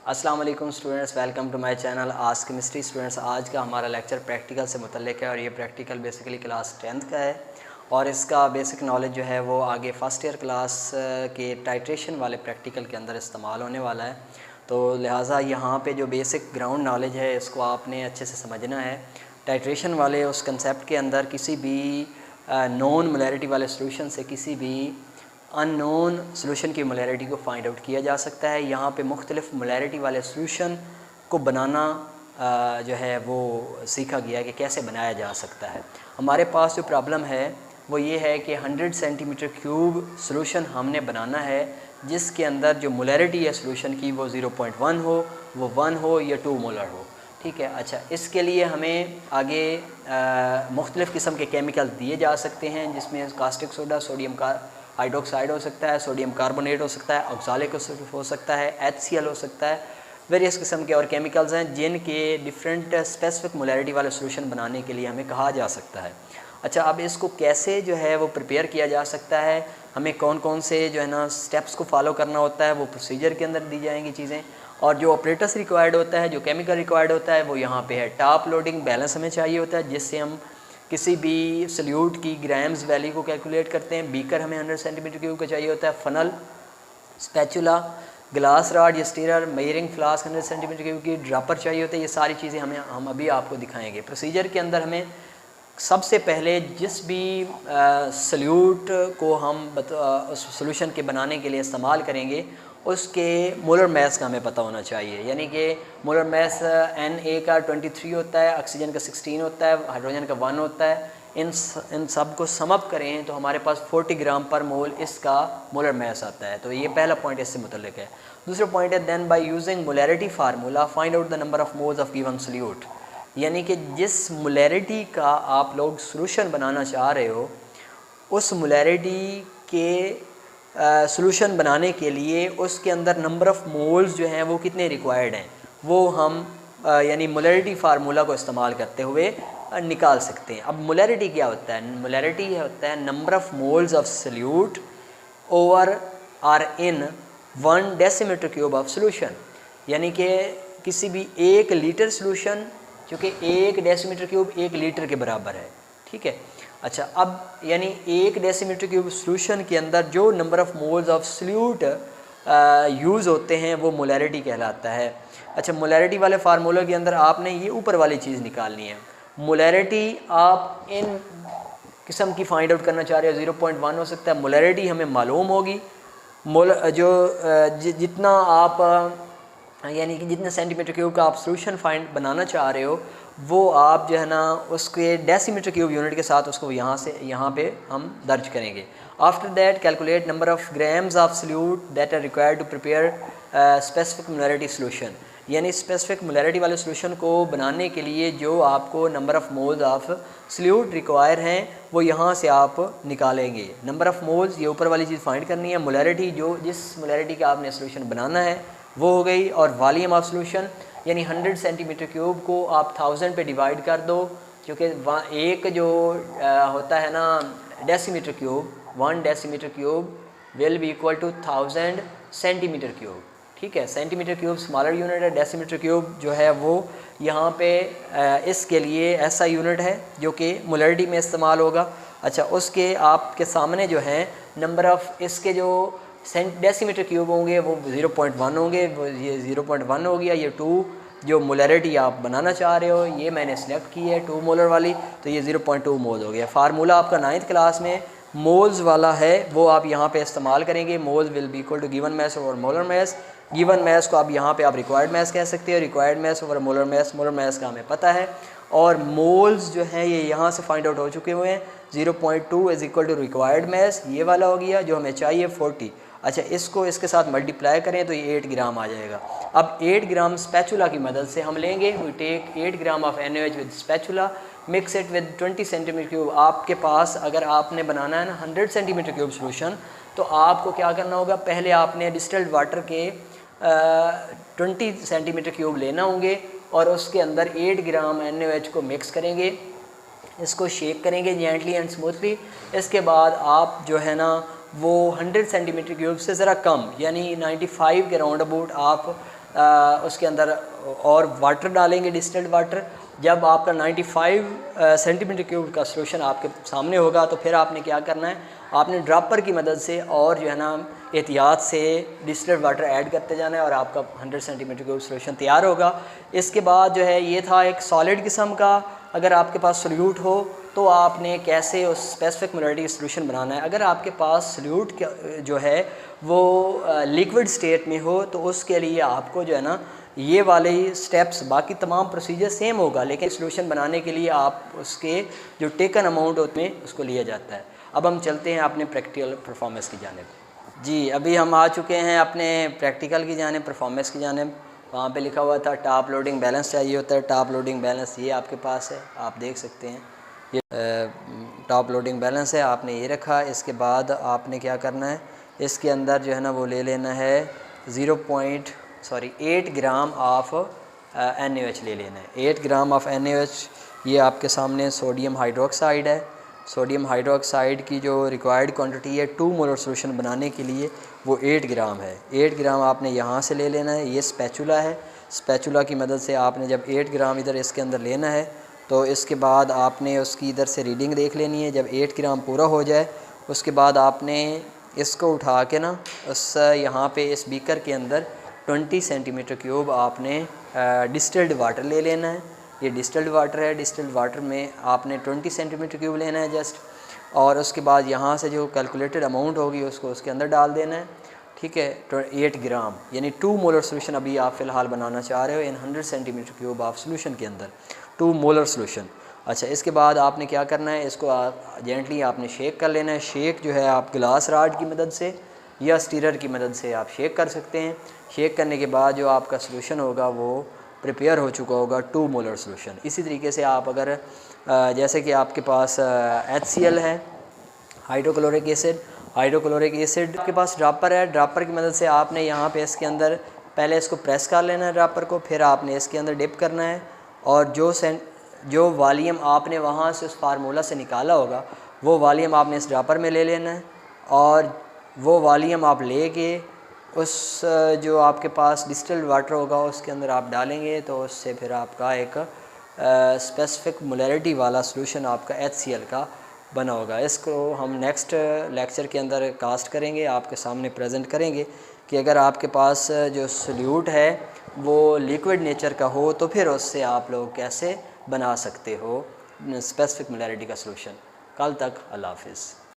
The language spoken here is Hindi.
अस्सलाम वालेकुम students, welcome to my channel ask chemistry. Students, आज का हमारा लेक्चर प्रैक्टिकल से मुतल्लिक़ है और ये प्रैक्टिकल बेसिकली क्लास 10th का है और इसका बेसिक नॉलेज जो है वो आगे फ़र्स्ट ईयर क्लास के टाइट्रेशन वाले प्रैक्टिकल के अंदर इस्तेमाल होने वाला है। तो लिहाजा यहाँ पे जो बेसिक ग्राउंड नॉलेज है इसको आपने अच्छे से समझना है। टाइट्रेशन वाले उस कंसेप्ट के अंदर किसी भी नॉन मोलैरिटी वाले सोल्यूशन से किसी भी अननोन सोल्यूशन की मोलैरिटी को फाइंड आउट किया जा सकता है। यहाँ पे मुख्तलिफ मोलैरिटी वाले सोल्यूशन को बनाना जो है वो सीखा गया कि कैसे बनाया जा सकता है। हमारे पास जो प्रॉब्लम है वो ये है कि 100 सेंटीमीटर क्यूब सोल्यूशन हमने बनाना है जिसके अंदर जो मोलैरिटी है सोल्यूशन की वो 0.1 हो, वो 1 हो या 2 मोलर हो। ठीक है। अच्छा, इसके लिए हमें आगे मुख्तलिफ़ किस्म के केमिकल दिए जा सकते हैं जिसमें कास्टिक सोडा, सोडियम का हाइड्रोक्साइड हो सकता है, सोडियम कार्बोनेट हो सकता है, ऑक्सालिक हो सकता है, HCl हो सकता है। वेरियस किस्म के और केमिकल्स हैं जिनके डिफरेंट स्पेसिफिक मोलैरिटी वाले सोल्यूशन बनाने के लिए हमें कहा जा सकता है। अच्छा, अब इसको कैसे जो है वो प्रिपेयर किया जा सकता है, हमें कौन कौन से जो है ना स्टेप्स को फॉलो करना होता है, वो प्रोसीजर के अंदर दी जाएंगी चीज़ें। और जो ऑपरेटर्स रिक्वायर्ड होता है, जो केमिकल रिक्वायर्ड होता है, वो यहाँ पे है। टॉप लोडिंग बैलेंस हमें चाहिए होता है जिससे हम किसी भी सल्यूट की ग्राम्स वैल्यू को कैलकुलेट करते हैं। बीकर हमें 100 सेंटीमीटर क्यूब का चाहिए होता है। फनल, स्पैचुला, ग्लास रॉड या stirrer, measuring flask 100 centimetre cube की, ड्रॉपर चाहिए होता है। ये सारी चीज़ें हम अभी आपको दिखाएंगे। प्रोसीजर के अंदर हमें सबसे पहले जिस भी सल्यूट को हम उस सोल्यूशन के बनाने के लिए इस्तेमाल करेंगे उसके मोलर मैस का हमें पता होना चाहिए। यानी कि मोलर मैस Na का 23 होता है, ऑक्सीजन का 16 होता है, हाइड्रोजन का 1 होता है। इन सब को सम अप करें तो हमारे पास 40 ग्राम पर मोल इसका मोलर मैस आता है। तो ये पहला पॉइंट इससे मुतल्लिक है। दूसरा पॉइंट है then by using molarity formula find out the number of moles of given solute. यानी कि जिस मोलैरिटी का आप लोग सोल्यूशन बनाना चाह रहे हो उस मोलैरिटी के सोल्यूशन बनाने के लिए उसके अंदर नंबर ऑफ़ मोल्स जो हैं वो कितने रिक्वायर्ड हैं वो हम यानी मोलैरिटी फार्मूला को इस्तेमाल करते हुए निकाल सकते हैं। अब मोलैरिटी क्या होता है? मोलैरिटी होता है number of moles of solute over are in 1 decimetre cube of solution. यानी कि किसी भी 1 लीटर सोल्यूशन, क्योंकि 1 डेसीमीटर क्यूब 1 लीटर के बराबर है। ठीक है। अच्छा, अब यानी 1 डेसीमीटर क्यूब सोल्यूशन के अंदर जो number of moles of salute use होते हैं वो मोलैरिटी कहलाता है। अच्छा, मोलैरिटी वाले फार्मूले के अंदर आपने ये ऊपर वाली चीज़ निकालनी है। मोलैरिटी आप इन किस्म की फाइंड आउट करना चाह रहे हो, 0.1 हो सकता है। मोलैरिटी हमें मालूम होगी, जितना आप यानी कि जितने सेंटीमीटर क्यूब का आप सोल्यूशन बनाना चाह रहे हो वो आप जो है ना उसके डेसीमीटर क्यूब यूनिट के साथ उसको यहाँ पे हम दर्ज करेंगे। After that calculate number of grams of solute that are required to prepare specific molarity solution. यानी स्पेसिफिक मोलैरिटी वाले सोल्यूशन को बनाने के लिए जो आपको number of moles of solute require हैं वो यहाँ से आप निकालेंगे। नंबर ऑफ़ मोल्स ये ऊपर वाली चीज़ फाइंड करनी है। मोलैरिटी जिस मोलैरिटी का आपने सोल्यूशन बनाना है वो हो गई। और वॉल्यूम ऑफ सोल्यूशन यानी 100 सेंटीमीटर क्यूब को आप 1000 पे डिवाइड कर दो, क्योंकि एक जो होता है ना decimetre cube, 1 decimetre cube will be equal to 1000 centimetre cube. ठीक है। सेंटीमीटर क्यूब स्मॉलर यूनिट है, डेसीमीटर क्यूब जो है वो यहाँ पे इसके लिए ऐसा यूनिट है जो कि मोलैरिटी में इस्तेमाल होगा। अच्छा, उसके आपके सामने जो है नंबर ऑफ़ इसके जो डेसीमीटर क्यूब होंगे वो 0.1 होंगे। वो ये 0.1 हो गया। ये 2 जो मोलैरिटी आप बनाना चाह रहे हो ये मैंने सेलेक्ट की है 2 मोलर वाली, तो ये 0.2 मोल हो गया। फार्मूला आपका 9th क्लास में मोल्स वाला है वो आप यहाँ पे इस्तेमाल करेंगे। Moles will be equal to given mass over molar mass. Given mass को आप यहाँ पे आप रिक्वायर्ड मैस कह सकते हो, required mass over molar mass. Molar mass का हमें पता है और मोल्स जो है ये यहाँ से फाइंड आउट हो चुके हुए हैं। 0.2 is equal to required mass, ये वाला हो गया जो हमें चाहिए 40। अच्छा, इसको इसके साथ मल्टीप्लाई करें तो ये 8 ग्राम आ जाएगा। अब 8 ग्राम स्पैचुला की मदद से हम लेंगे। We take 8 gram of NaOH with spatula, mix it with 20 centimetre cube. आपके पास अगर आपने बनाना है ना 100 सेंटीमीटर क्यूब सोल्यूशन तो आपको क्या करना होगा, पहले आपने डिस्टिल्ड वाटर के 20 सेंटीमीटर क्यूब लेना होंगे और उसके अंदर 8 ग्राम NaOH को मिक्स करेंगे, इसको शेक करेंगे जेंटली एंड स्मूथली। इसके बाद आप जो है ना वो 100 सेंटीमीटर क्यूब से ज़रा कम यानी 95 के राउंड अबाउट आप उसके अंदर और वाटर डालेंगे, डिस्टिल्ड वाटर। जब आपका 95 सेंटीमीटर क्यूब का सोल्यूशन आपके सामने होगा तो फिर आपने क्या करना है, आपने ड्रॉपर की मदद से और जो है ना एहतियात से डिस्टिल्ड वाटर ऐड करते जाना है और आपका 100 सेंटीमीटर क्यूब सोल्यूशन तैयार होगा। इसके बाद जो है ये था एक सॉलिड किस्म का, अगर आपके पास सोल्यूट हो तो आपने कैसे उस स्पेसिफिक मोलरिटी सोल्यूशन बनाना है। अगर आपके पास सोल्यूट जो है वो लिक्विड स्टेट में हो तो उसके लिए आपको जो है ना ये वाले स्टेप्स, बाकी तमाम प्रोसीजर सेम होगा, लेकिन सोल्यूशन बनाने के लिए आप उसके जो टेकन अमाउंट होते हैं उसको लिया जाता है। अब हम चलते हैं अपने प्रैक्टिकल परफॉर्मेंस की जानिब। जी अभी हम आ चुके हैं अपने प्रैक्टिकल की जानिब, परफॉर्मेंस की जानिब। वहाँ पे लिखा हुआ था टॉप लोडिंग बैलेंस चाहिए होता है। टॉप लोडिंग बैलेंस ये आपके पास है, आप देख सकते हैं ये टॉप लोडिंग बैलेंस है, आपने ये रखा। इसके बाद आपने क्या करना है, इसके अंदर जो है ना वो ले लेना है 8 ग्राम ऑफ NaOH ले लेना है। 8 ग्राम ऑफ NaOH ये आपके सामने सोडियम हाइड्रोक्साइड है। सोडियम हाइड्रोक्साइड की जो रिक्वायर्ड क्वांटिटी है 2 मोलर सोल्यूशन बनाने के लिए वो 8 ग्राम है। 8 ग्राम आपने यहाँ से ले लेना है, ये स्पैचुला है। स्पैचुला की मदद से आपने जब 8 ग्राम इधर इसके अंदर लेना है तो इसके बाद आपने उसकी इधर से रीडिंग देख लेनी है। जब 8 ग्राम पूरा हो जाए उसके बाद आपने इसको उठा के ना उस यहाँ पे इस बीकर के अंदर 20 सेंटीमीटर क्यूब आपने डिस्टिल्ड वाटर ले लेना है। ये डिस्टिल्ड वाटर है, डिस्टिल्ड वाटर में आपने 20 सेंटीमीटर क्यूब लेना है जस्ट, और उसके बाद यहाँ से जो कैलकुलेटेड अमाउंट होगी उसको उसके अंदर डाल देना है। ठीक है, 8 ग्राम यानी 2 मोलर सोल्यूशन अभी आप फ़िलहाल बनाना चाह रहे हो इन 100 सेंटीमीटर क्यूब ऑफ सोल्यूशन के अंदर 2 मोलर सोल्यूशन। अच्छा, इसके बाद आपने क्या करना है, इसको जेंटली आपने शेक कर लेना है। शेक जो है आप गिलास राड की मदद से या स्टीरर की मदद से आप शेक कर सकते हैं। शेक करने के बाद जो आपका सोल्यूशन होगा वो प्रिपेयर हो चुका होगा 2 मोलर सोल्यूशन। इसी तरीके से आप अगर जैसे कि आपके पास HCl है, हाइड्रोक्लोरिक एसिड, हाइड्रोक्लोरिक एसिड के पास ड्रॉपर है, ड्रॉपर की मदद से आपने यहाँ पे इसके अंदर पहले इसको प्रेस कर लेना है ड्रॉपर को, फिर आपने इसके अंदर डिप करना है और जो वॉल्यूम आपने वहाँ से उस फार्मूला से निकाला होगा वो वॉल्यूम आपने इस ड्रॉपर में ले लेना है और वो वॉल्यूम आप लेके उस जो आपके पास डिस्टिल्ड वाटर होगा उसके अंदर आप डालेंगे तो उससे फिर आपका एक स्पेसिफिक मोलरिटी वाला सोल्यूशन आपका HCl का बना होगा। इसको हम नेक्स्ट लेक्चर के अंदर कास्ट करेंगे, आपके सामने प्रेजेंट करेंगे कि अगर आपके पास जो सोल्यूट है वो लिक्विड नेचर का हो तो फिर उससे आप लोग कैसे बना सकते हो स्पेसिफिक मोलरिटी का सोल्यूशन। कल तक अल्लाह हाफिज़।